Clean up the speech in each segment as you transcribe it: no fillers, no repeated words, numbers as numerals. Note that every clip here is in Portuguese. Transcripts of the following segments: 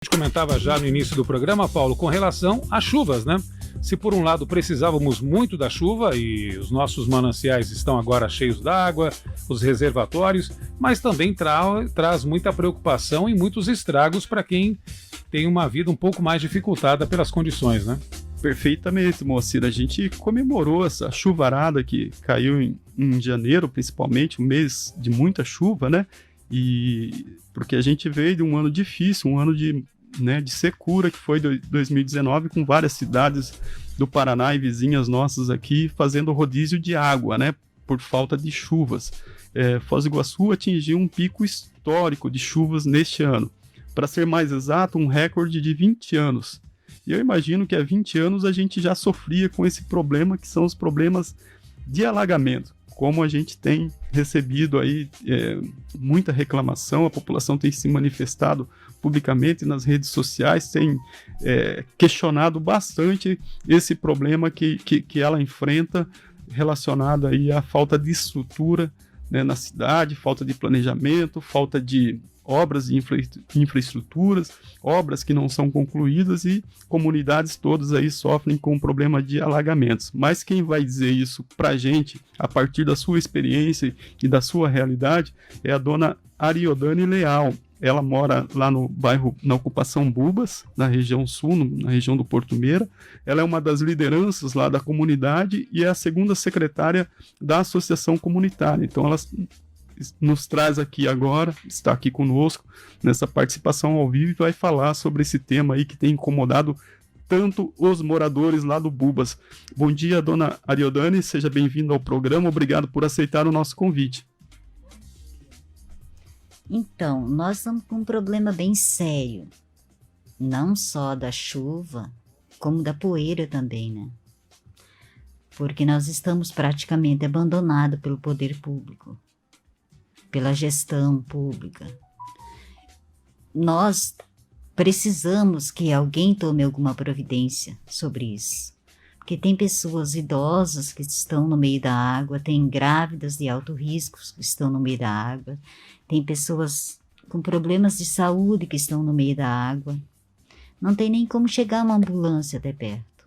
A gente comentava já no início do programa, Paulo, com relação às chuvas, né? Se por um lado precisávamos muito da chuva e os nossos mananciais estão agora cheios d'água, os reservatórios, mas também traz muita preocupação e muitos estragos para quem tem uma vida um pouco mais dificultada pelas condições, né? Perfeitamente, Moacir. A gente comemorou essa chuvarada que caiu em janeiro, principalmente, um mês de muita chuva, né? E porque a gente veio de um ano difícil, um ano de secura, que foi 2019, com várias cidades do Paraná e vizinhas nossas aqui fazendo rodízio de água, né? Por falta de chuvas. Foz do Iguaçu atingiu um pico histórico de chuvas neste ano. Para ser mais exato, um recorde de 20 anos. E eu imagino que há 20 anos a gente já sofria com esse problema, que são os problemas de alagamento. Como a gente tem recebido aí muita reclamação, a população tem se manifestado publicamente nas redes sociais, tem questionado bastante esse problema que ela enfrenta relacionado aí à falta de estrutura, né, na cidade, falta de planejamento, falta de obras e infraestruturas, obras que não são concluídas e comunidades todas aí sofrem com o problema de alagamentos. Mas quem vai dizer isso para a gente, a partir da sua experiência e da sua realidade, é a dona Ariodane Leal. Ela mora lá no bairro, na ocupação Bubas, na região sul, na região do Porto Meira. Ela é uma das lideranças lá da comunidade e é a segunda secretária da associação comunitária. Então ela nos traz aqui agora, está aqui conosco nessa participação ao vivo e vai falar sobre esse tema aí que tem incomodado tanto os moradores lá do Bubas. Bom dia, dona Ariodane, seja bem-vinda ao programa, obrigado por aceitar o nosso convite. Então, nós estamos com um problema bem sério, não só da chuva, como da poeira também, né? Porque nós estamos praticamente abandonados pelo poder público, pela gestão pública. Nós precisamos que alguém tome alguma providência sobre isso. Porque tem pessoas idosas que estão no meio da água, tem grávidas de alto risco que estão no meio da água, tem pessoas com problemas de saúde que estão no meio da água. Não tem nem como chegar uma ambulância até perto.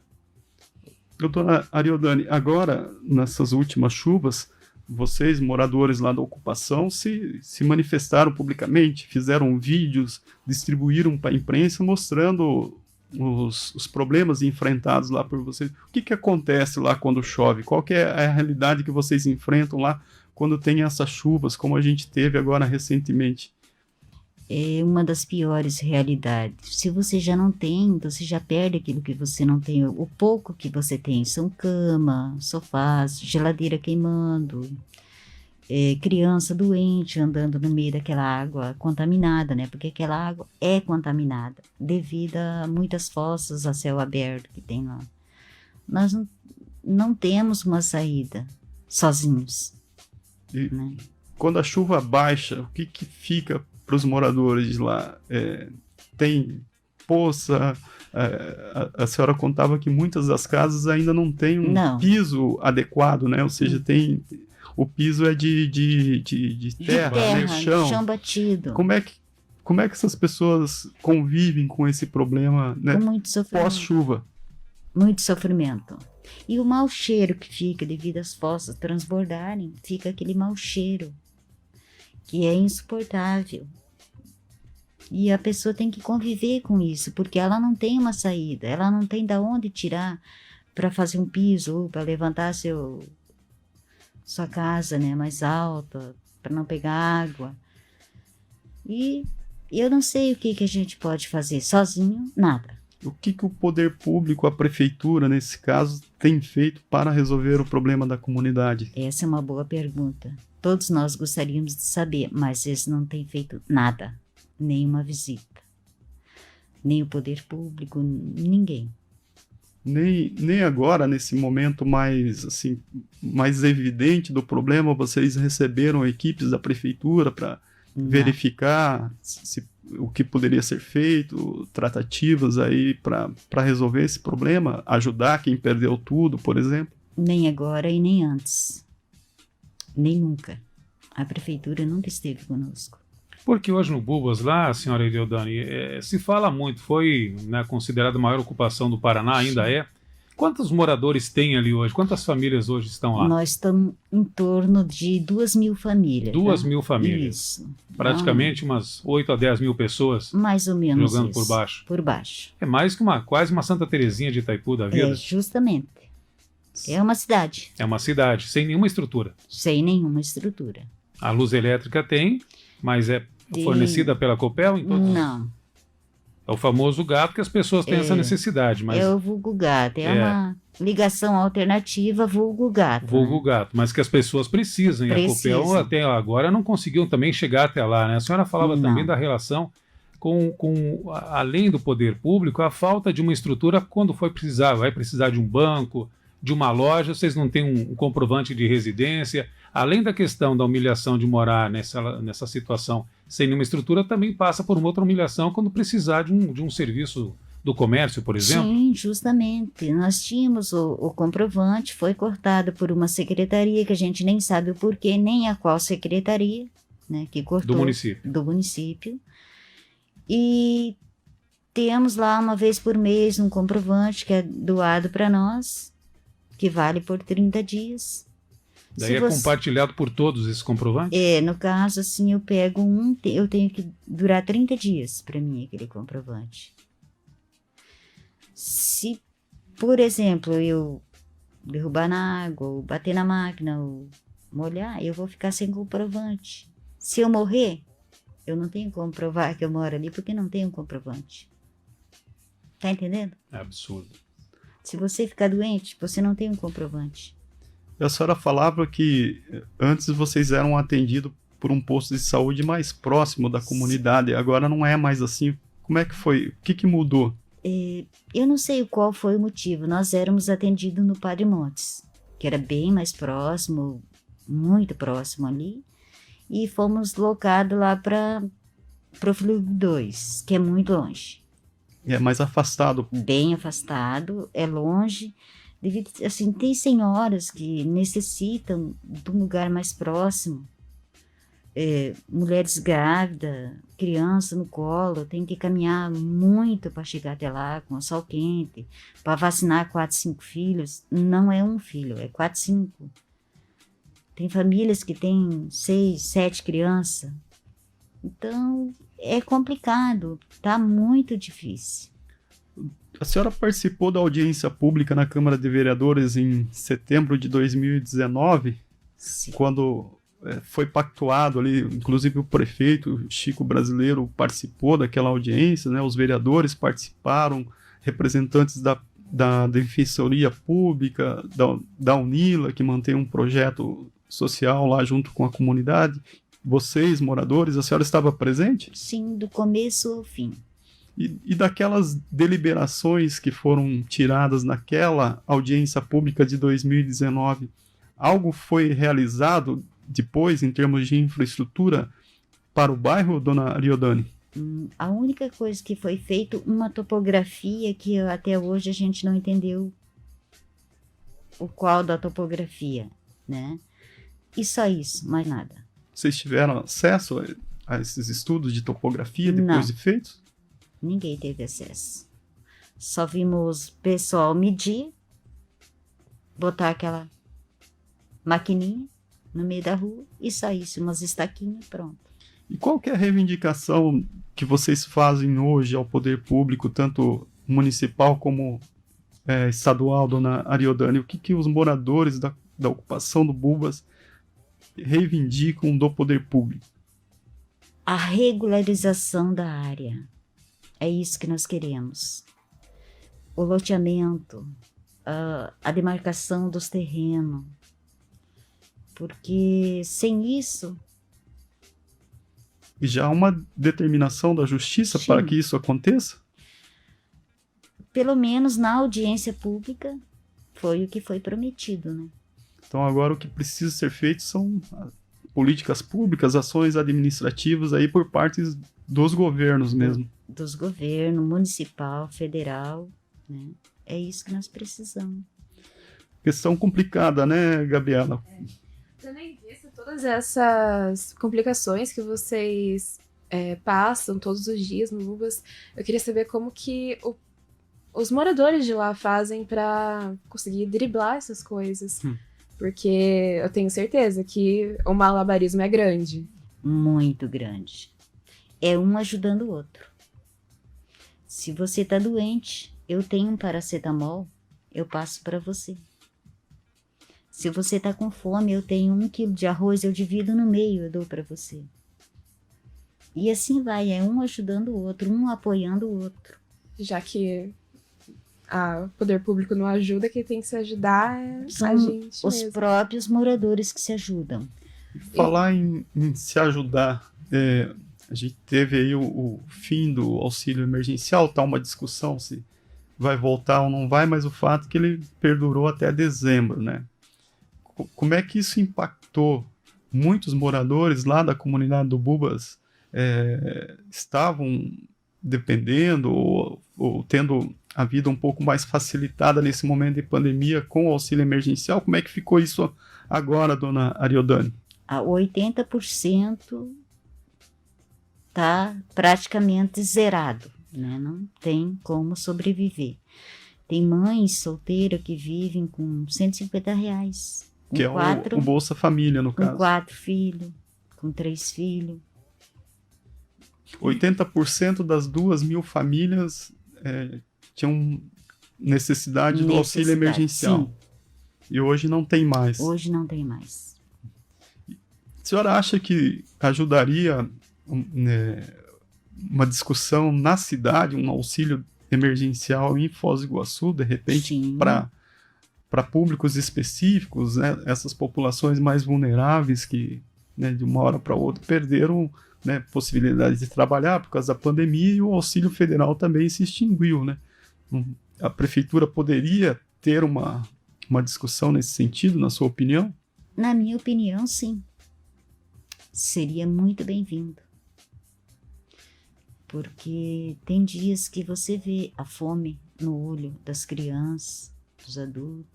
Doutora Ariodane, agora, nessas últimas chuvas, vocês, moradores lá da ocupação, se manifestaram publicamente, fizeram vídeos, distribuíram para a imprensa mostrando os problemas enfrentados lá por vocês. O que acontece lá quando chove? Qual que é a realidade que vocês enfrentam lá quando tem essas chuvas, como a gente teve agora recentemente? É uma das piores realidades. Se você já não tem, você já perde aquilo que você não tem. O pouco que você tem são cama, sofás, geladeira queimando, criança doente andando no meio daquela água contaminada, né? Porque aquela água é contaminada devido a muitas fossas a céu aberto que tem lá. Nós não temos uma saída sozinhos. E né? Quando a chuva baixa, o que fica para os moradores lá? Tem poça? A senhora contava que muitas das casas ainda não tem piso adequado, né? Ou seja, o piso é de terra, né? Chão batido. Como é que essas pessoas convivem com esse problema, né? Com muito sofrimento. Pós-chuva? Muito sofrimento. E o mau cheiro que fica devido às fossas transbordarem, fica aquele mau cheiro que é insuportável. E a pessoa tem que conviver com isso, porque ela não tem uma saída, ela não tem de onde tirar para fazer um piso ou para levantar sua casa, né, mais alta, para não pegar água. E eu não sei o que a gente pode fazer sozinho, nada. O que o poder público, a prefeitura, nesse caso, tem feito para resolver o problema da comunidade? Essa é uma boa pergunta. Todos nós gostaríamos de saber, mas eles não têm feito nada, nenhuma visita. Nem o poder público, ninguém. Nem agora, nesse momento mais evidente do problema, vocês receberam equipes da prefeitura para verificar o que poderia ser feito, tratativas aí para resolver esse problema, ajudar quem perdeu tudo, por exemplo? Nem agora e nem antes. Nem nunca. A prefeitura nunca esteve conosco. Porque hoje no Bubas lá, senhora Eliodane, se fala muito, foi, né, considerada a maior ocupação do Paraná, ainda é. Quantos moradores tem ali hoje? Quantas famílias hoje estão lá? Nós estamos em torno de 2.000 famílias. 2.000 famílias. Isso. Praticamente umas 8 a 10 mil pessoas Mais ou menos jogando isso. por baixo. Por baixo. É mais que quase uma Santa Terezinha de Itaipu da vida. Justamente. É uma cidade. É uma cidade, sem nenhuma estrutura. Sem nenhuma estrutura. A luz elétrica tem, mas é fornecida pela Copel? Em todos? Não. É o famoso gato que as pessoas têm essa necessidade. Mas é o vulgo gato. É uma ligação alternativa vulgo gato. Vulgo gato, mas que as pessoas precisam. E a Copel até agora não conseguiu também chegar até lá, né? A senhora falava também da relação além do poder público, a falta de uma estrutura quando for precisar. Vai precisar de um banco, de uma loja, vocês não têm um comprovante de residência. Além da questão da humilhação de morar nessa situação sem nenhuma estrutura, também passa por uma outra humilhação quando precisar de um serviço do comércio, por exemplo? Sim, justamente. Nós tínhamos o comprovante, foi cortado por uma secretaria que a gente nem sabe o porquê, nem a qual secretaria, né, que cortou. Do município. E temos lá uma vez por mês um comprovante que é doado para nós, que vale por 30 dias. Daí compartilhado por todos esses comprovantes? No caso, assim, eu pego eu tenho que durar 30 dias para mim aquele comprovante. Se, por exemplo, eu derrubar na água, ou bater na máquina, ou molhar, eu vou ficar sem comprovante. Se eu morrer, eu não tenho como provar que eu moro ali, porque não tenho comprovante. Tá entendendo? É absurdo. Se você ficar doente, você não tem um comprovante. A senhora falava que antes vocês eram atendidos por um posto de saúde mais próximo da comunidade, agora não é mais assim. Como é que foi? O que mudou? Eu não sei qual foi o motivo. Nós éramos atendidos no Padre Montes, que era bem mais próximo, muito próximo ali, e fomos locados lá para o Fluido 2, que é muito longe. É mais afastado. Bem afastado, é longe. Devido, assim, tem senhoras que necessitam de um lugar mais próximo. Mulheres grávidas, criança no colo, tem que caminhar muito para chegar até lá com o sol quente, para vacinar 4, 5 filhos. Não é um filho, é 4, 5. Tem famílias que têm 6, 7 crianças. Então, é complicado, tá muito difícil. A senhora participou da audiência pública na Câmara de Vereadores em setembro de 2019, Sim. Quando foi pactuado ali, inclusive o prefeito Chico Brasileiro participou daquela audiência, né? Os vereadores participaram, representantes da Defensoria Pública, da UNILA, que mantém um projeto social lá junto com a comunidade. Vocês, moradores, a senhora estava presente? Sim, do começo ao fim. E daquelas deliberações que foram tiradas naquela audiência pública de 2019, algo foi realizado depois em termos de infraestrutura para o bairro, dona Eliodane? A única coisa que foi feita, uma topografia que até hoje a gente não entendeu o qual da topografia, né? E só isso, mais nada. Vocês tiveram acesso a esses estudos de topografia depois de feitos? Ninguém teve acesso. Só vimos o pessoal medir, botar aquela maquininha no meio da rua e saísse umas estaquinhas e pronto. E qual que é a reivindicação que vocês fazem hoje ao poder público, tanto municipal como estadual, dona Eliodane? O que os moradores da ocupação do Bubas reivindicam do poder público? A regularização da área. É isso que nós queremos. O loteamento, a demarcação dos terrenos. Porque sem isso... E já há uma determinação da justiça Sim. para que isso aconteça? Pelo menos na audiência pública foi o que foi prometido, né? Então agora o que precisa ser feito são políticas públicas, ações administrativas aí por parte dos governos mesmo. Dos governos, municipal, federal, né? É isso que nós precisamos. Questão complicada, né, Gabriela? Tendo em vista todas essas complicações que vocês passam todos os dias no Lubas. Eu queria saber como que os moradores de lá fazem para conseguir driblar essas coisas. Porque eu tenho certeza que o malabarismo é grande. Muito grande. É um ajudando o outro. Se você está doente, eu tenho um paracetamol, eu passo para você. Se você está com fome, eu tenho 1 quilo de arroz, eu divido no meio, eu dou para você. E assim vai, é um ajudando o outro, um apoiando o outro. Já que o poder público não ajuda, quem tem que se ajudar é São a gente os mesmo. próprios moradores que se ajudam. Falar em se ajudar, a gente teve aí o fim do auxílio emergencial, tá uma discussão se vai voltar ou não vai, mas o fato é que ele perdurou até dezembro, né? Como é que isso impactou? Muitos moradores lá da comunidade do Bubas estavam dependendo ou tendo a vida um pouco mais facilitada nesse momento de pandemia com o auxílio emergencial. Como é que ficou isso agora, dona Ariodane? A 80% está praticamente zerado, né? Não tem como sobreviver. Tem mães solteiras que vivem com R$150. Que é o Bolsa Família, no caso. Com 4 filhos, com 3 filhos. 80% das 2.000 famílias tinham necessidade do auxílio emergencial. Sim. E hoje não tem mais. Hoje não tem mais. A senhora acha que ajudaria uma discussão na cidade, um auxílio emergencial em Foz do Iguaçu, de repente, para públicos específicos, né, essas populações mais vulneráveis que, né, de uma hora para outra perderam, né, possibilidade de trabalhar por causa da pandemia, e o auxílio federal também se extinguiu, né? A prefeitura poderia ter uma discussão nesse sentido, na sua opinião? Na minha opinião, sim. Seria muito bem-vindo. Porque tem dias que você vê a fome no olho das crianças, dos adultos,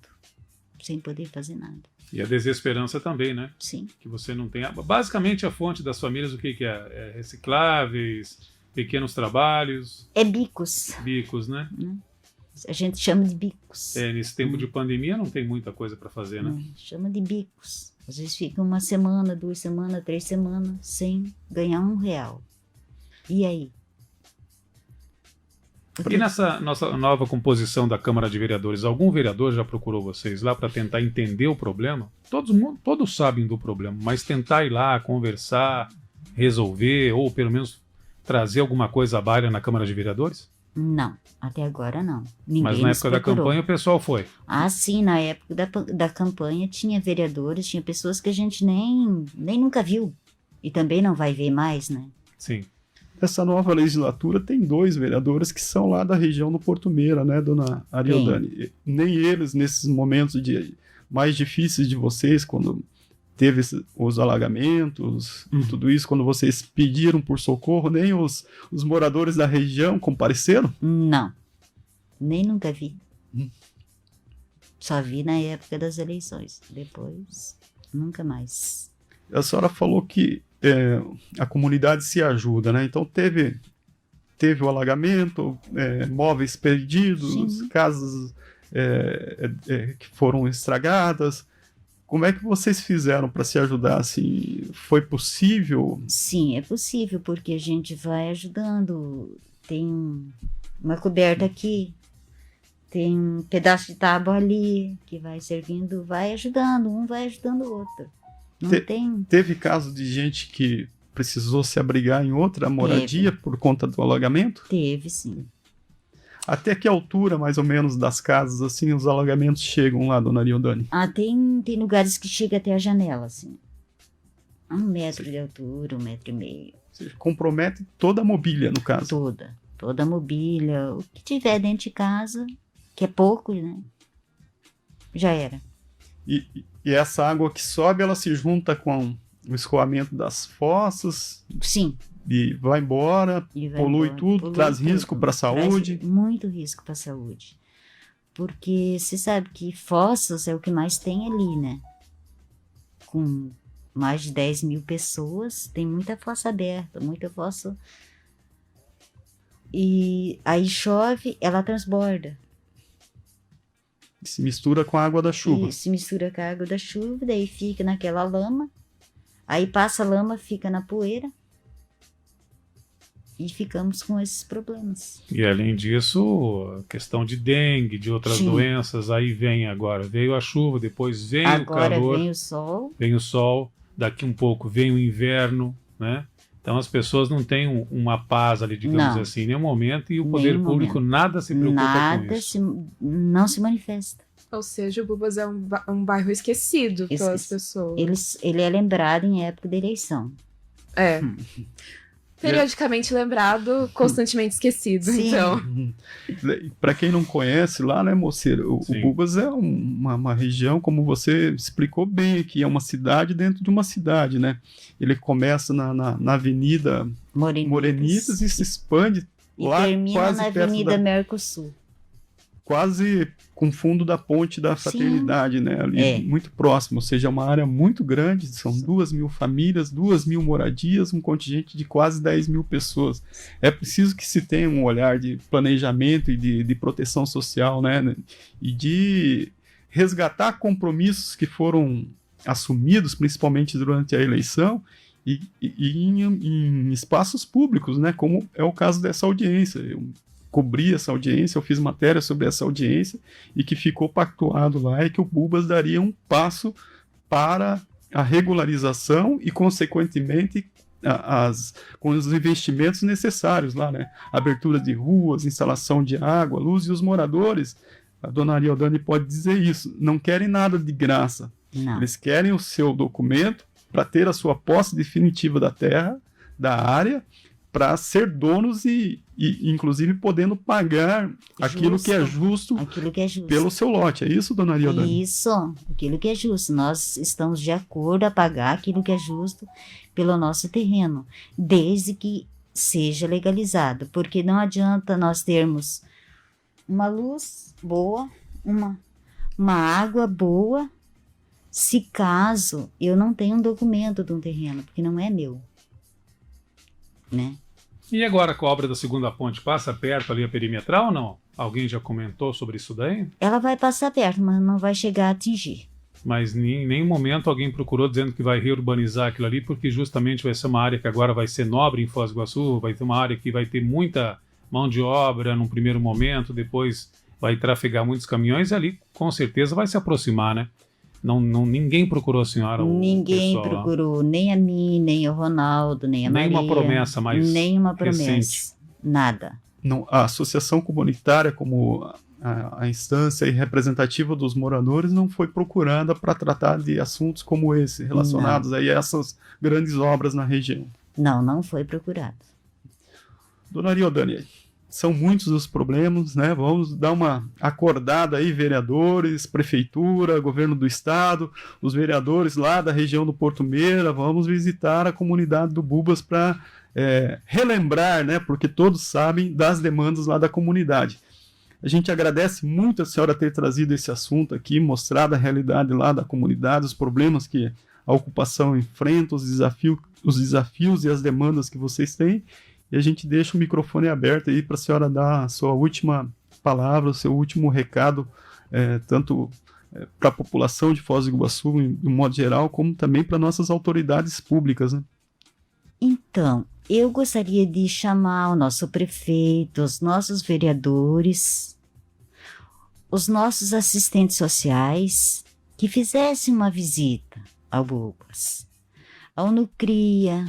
sem poder fazer nada. E a desesperança também, né? Sim. Que você não tem. Basicamente, a fonte das famílias, o que é? É recicláveis, pequenos trabalhos. É bicos. Bicos, né? A gente chama de bicos. Nesse tempo de pandemia não tem muita coisa para fazer, né? Chama de bicos. Às vezes fica 1 semana, 2 semanas, 3 semanas sem ganhar R$1. E aí? E nessa nossa nova composição da Câmara de Vereadores, algum vereador já procurou vocês lá para tentar entender o problema? Todos sabem do problema, mas tentar ir lá, conversar, resolver, ou pelo menos trazer alguma coisa à baila na Câmara de Vereadores? Não, até agora não. Ninguém mas na época da campanha o pessoal foi? Ah, sim, na época da campanha tinha vereadores, tinha pessoas que a gente nem nunca viu. E também não vai ver mais, né? Sim. Essa nova legislatura tem 2 vereadores que são lá da região do Porto Meira, né, dona Ariodane? Nem eles, nesses momentos mais difíceis de vocês, quando teve os alagamentos, tudo isso, quando vocês pediram por socorro, nem os moradores da região compareceram? Não, nem nunca vi. Só vi na época das eleições, depois nunca mais. A senhora falou que a comunidade se ajuda, né? Então teve o alagamento, móveis perdidos, sim, casas que foram estragadas. Como é que vocês fizeram para se ajudar? Assim, foi possível? Sim, é possível, porque a gente vai ajudando. Tem uma coberta aqui, tem um pedaço de tábua ali, que vai servindo, vai ajudando, um vai ajudando o outro. Teve caso de gente que precisou se abrigar em outra moradia por conta do alagamento? Teve, sim. Até que altura, mais ou menos, das casas, assim, os alagamentos chegam lá, dona Ariodane? Tem lugares que chega até a janela, assim. 1 metro de altura, 1,5 metros. Você compromete toda a mobília, no caso? Toda a mobília. O que tiver dentro de casa, que é pouco, né? Já era. E essa água que sobe, ela se junta com o escoamento das fossas? Sim. E vai embora, polui tudo, traz risco para a saúde? Traz muito risco para a saúde. Porque você sabe que fossas é o que mais tem ali, né? Com mais de 10 mil pessoas, tem muita fossa aberta, muita fossa. E aí chove, ela transborda. Se mistura com a água da chuva. E se mistura com a água da chuva, daí fica naquela lama. Aí passa a lama, fica na poeira. E ficamos com esses problemas. E além disso, a questão de dengue, de outras Sim. doenças, aí vem agora. Veio a chuva, depois vem Agora o calor, vem o sol. vem o sol, daqui um pouco vem o inverno, né? Então as pessoas não têm uma paz ali, digamos Não. assim, em nenhum momento, e o poder Nenhum público momento. nada se preocupa com Nada isso. não se manifesta. Ou seja, o Bubas é um bairro esquecido pelas Esqueci. pessoas. Ele é lembrado em época da eleição. É. Periodicamente lembrado, constantemente esquecido. Sim. Então, Para quem não conhece lá, né, Moceira, o Sim. Bubas é uma região, como você explicou bem, que é uma cidade dentro de uma cidade, né? Ele começa na Avenida Morenitas e se expande E lá termina quase na perto Avenida da, Mercosul. quase com fundo da ponte da Fraternidade, né? Ali É. muito próximo, ou seja, é uma área muito grande, são 2.000 famílias, 2.000 moradias, um contingente de quase 10 mil pessoas. É preciso que se tenha um olhar de planejamento e de proteção social, né? E de resgatar compromissos que foram assumidos, principalmente durante a eleição, e em espaços públicos, né? Como é o caso dessa audiência. Eu cobri essa audiência, eu fiz matéria sobre essa audiência e que ficou pactuado lá é que o Bubas daria um passo para a regularização e, consequentemente, com os investimentos necessários lá, né? Abertura de ruas, instalação de água, luz, e os moradores, a dona Ariodane pode dizer isso, não querem nada de graça. Não. Eles querem o seu documento para ter a sua posse definitiva da terra, da área, para ser donos e inclusive podendo pagar aquilo que é justo Aquilo que é justo. pelo seu lote. É isso, dona Ariodane? Isso, aquilo que é justo. Nós estamos de acordo a pagar aquilo que é justo pelo nosso terreno, desde que seja legalizado. Porque não adianta nós termos uma luz boa, uma água boa, se caso eu não tenho um documento de um terreno, porque não é meu. Né? E agora com a obra da segunda ponte, passa perto ali a perimetral ou não? Alguém já comentou sobre isso daí? Ela vai passar perto, mas não vai chegar a atingir. Mas em nenhum momento alguém procurou dizendo que vai reurbanizar aquilo ali, porque justamente vai ser uma área que agora vai ser nobre em Foz do Iguaçu, vai ter uma área que vai ter muita mão de obra num primeiro momento, depois vai trafegar muitos caminhões e ali com certeza vai se aproximar, né? Ninguém procurou a senhora? Ninguém pessoal lá? procurou, nem a mim, nem o Ronaldo, nem a Maria. Nenhuma promessa mais Nenhuma promessa. recente. Nada. Não, a associação comunitária, como a instância representativa dos moradores, não foi procurada para tratar de assuntos como esse, relacionados aí a essas grandes obras na região. Não foi procurado. Dona Ariodane, são muitos os problemas, né? Vamos dar uma acordada aí, vereadores, prefeitura, governo do estado, os vereadores lá da região do Porto Meira, vamos visitar a comunidade do Bubas para relembrar, né? Porque todos sabem das demandas lá da comunidade. A gente agradece muito a senhora ter trazido esse assunto aqui, mostrado a realidade lá da comunidade, os problemas que a ocupação enfrenta, os desafios e as demandas que vocês têm. E a gente deixa o microfone aberto aí para a senhora dar a sua última palavra, o seu último recado, tanto para a população de Foz do Iguaçu, de um modo geral, como também para nossas autoridades públicas, né? Então, eu gostaria de chamar o nosso prefeito, os nossos vereadores, os nossos assistentes sociais, que fizessem uma visita ao Bubas, ao Nucria,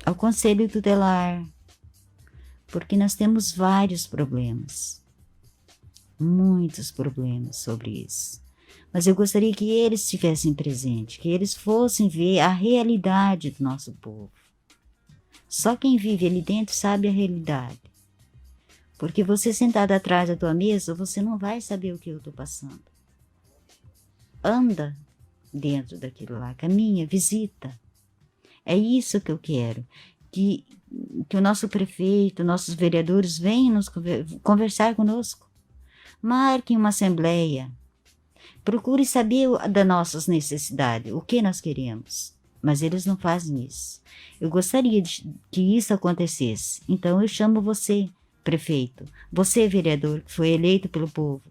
ao Conselho Tutelar, porque nós temos vários problemas, muitos problemas sobre isso. Mas eu gostaria que eles estivessem presentes, que eles fossem ver a realidade do nosso povo. Só quem vive ali dentro sabe a realidade. Porque você sentado atrás da tua mesa, você não vai saber o que eu estou passando. Anda dentro daquilo lá, caminha, visita. É isso que eu quero, que o nosso prefeito, nossos vereadores venham nos conversar conosco. Marquem uma assembleia, Procure saber das nossas necessidades, o que nós queremos. Mas eles não fazem isso. Eu gostaria que isso acontecesse. Então eu chamo você, prefeito, você, vereador, que foi eleito pelo povo.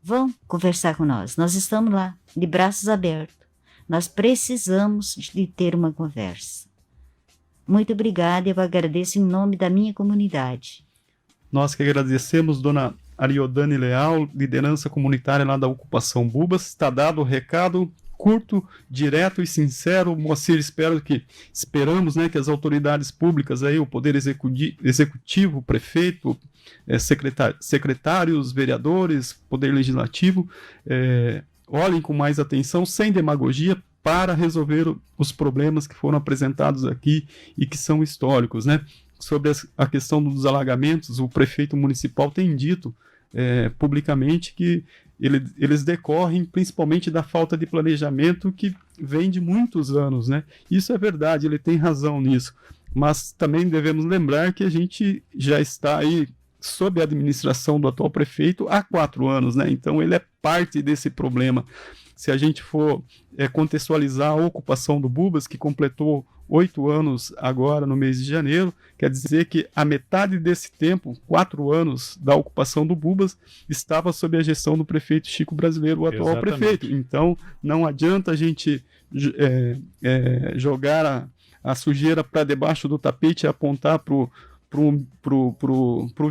Vão conversar com nós. Nós estamos lá, de braços abertos. Nós precisamos de ter uma conversa. Muito obrigada, eu agradeço em nome da minha comunidade. Nós que agradecemos, dona Ariodane Leal, liderança comunitária lá da Ocupação Bubas. Está dado o recado curto, direto e sincero. Moacir, esperamos, né, que as autoridades públicas, aí, o Poder Executivo, o prefeito, secretários, vereadores, Poder Legislativo, olhem com mais atenção, sem demagogia, para resolver os problemas que foram apresentados aqui e que são históricos, né? Sobre a questão dos alagamentos, o prefeito municipal tem dito publicamente que eles decorrem principalmente da falta de planejamento que vem de muitos anos, né? Isso é verdade, ele tem razão nisso, mas também devemos lembrar que a gente já está aí sob a administração do atual prefeito há 4 anos, né? Então ele é parte desse problema. Se a gente for contextualizar a ocupação do Bubas, que completou 8 anos agora no mês de janeiro, quer dizer que a metade desse tempo, 4 anos da ocupação do Bubas, estava sob a gestão do prefeito Chico Brasileiro, o atual prefeito. Então não adianta a gente jogar a sujeira para debaixo do tapete e apontar para o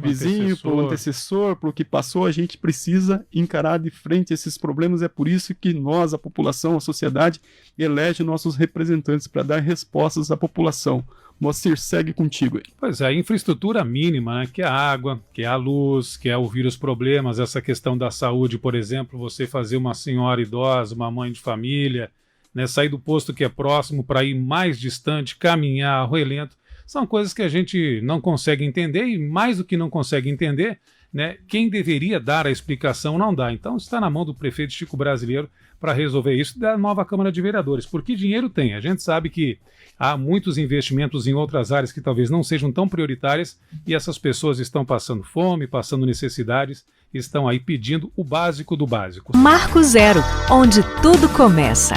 vizinho, para o antecessor, para o que passou. A gente precisa encarar de frente esses problemas. É por isso que nós, a população, a sociedade, elege nossos representantes para dar respostas à população. Moacir, segue contigo aí. Pois é, a infraestrutura mínima, né, que é a água, que é a luz, que é ouvir os problemas, essa questão da saúde, por exemplo, você fazer uma senhora idosa, uma mãe de família, né, sair do posto que é próximo para ir mais distante, caminhar, relento. São coisas que a gente não consegue entender e, mais do que não consegue entender, né, quem deveria dar a explicação não dá. Então está na mão do prefeito Chico Brasileiro para resolver isso da nova Câmara de Vereadores. Porque dinheiro tem. A gente sabe que há muitos investimentos em outras áreas que talvez não sejam tão prioritárias e essas pessoas estão passando fome, passando necessidades, estão aí pedindo o básico do básico. Marco Zero, onde tudo começa.